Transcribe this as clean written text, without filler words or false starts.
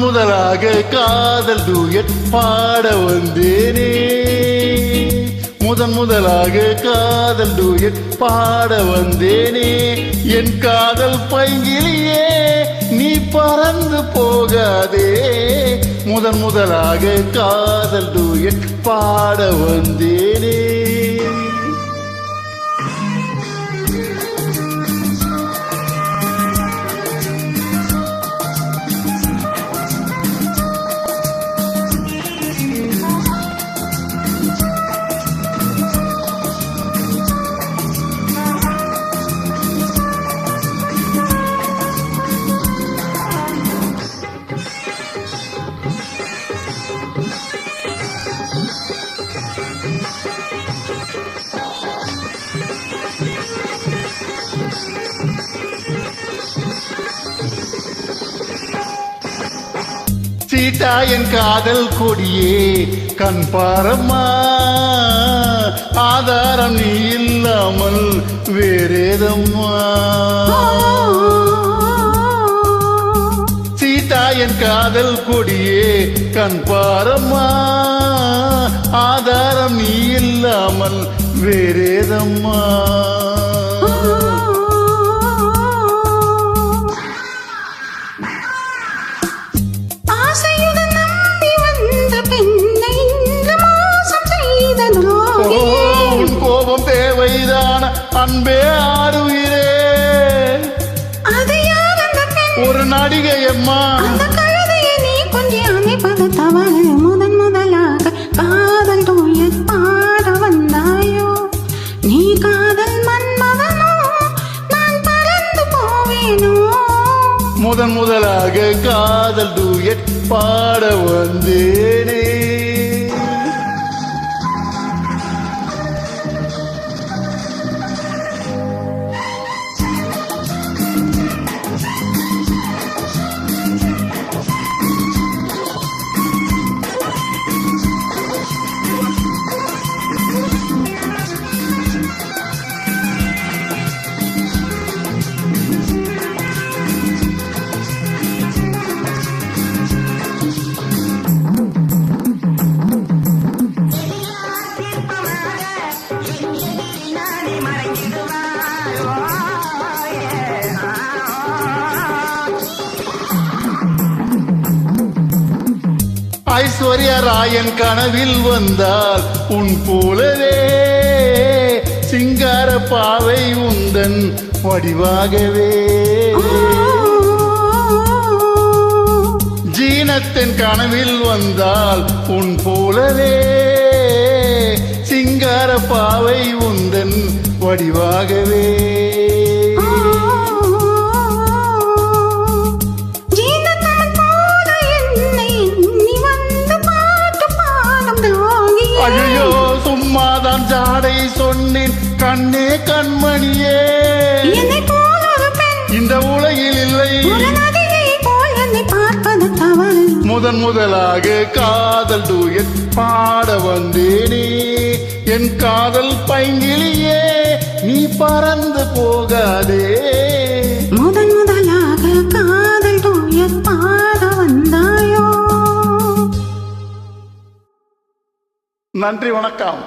முதலாக காதல் டூயட் பாட வந்தேனே. முதலாக காதல் டூயட் பாட வந்தேனே. என் காதல் பைங்கிலியே நீ பறந்து போகாதே. முதலாக காதல் டூயட் பாட வந்தேனே. சீதா என் காதல் கொடியே கண் பாரம்மா. ஆதாரம் நீ இல்லாமல் வேறேதம்மா. சீதா என் காதல் கொடியே கண் பாரம்மா. ஆதாரம் நீ இல்லாமல் வேறேதம்மா. கோபம் தேவைதான அன்பே ஆறுயிரே. ஒரு நடிகை அம்மா நீ கொஞ்சம் அமைப்பது தவறு. முதலாக காதல் டூயட் பாட வந்தாயோ. நீ காதல் மன்மதனோ நான் பறந்து போவேனோ. முதலாக காதல் டூயட் பாட வந்தேனே. ஐஸ்வர்யா ராயன் கனவில் வந்தால் உன் போலவே சிங்கார பாவை உந்தன் வடிவாகவே. ஜீனத்தின் கனவில் வந்தால் உன் போலவே சிங்கார பாவை உந்தன் வடிவாகவே. ஐயோ சும்மாதான் ஜாடை சொன்னேன் கண்ணே கண்மணியே. இந்த உலகில் இல்லை முதலாக காதல் டூயட் பாட வந்தேனே. என் காதல் பைங்கிலியே நீ பறந்து போகாதே. முதலாக காதல் டூயட் பாட வந்தாயோ. நன்றி, வணக்கம்.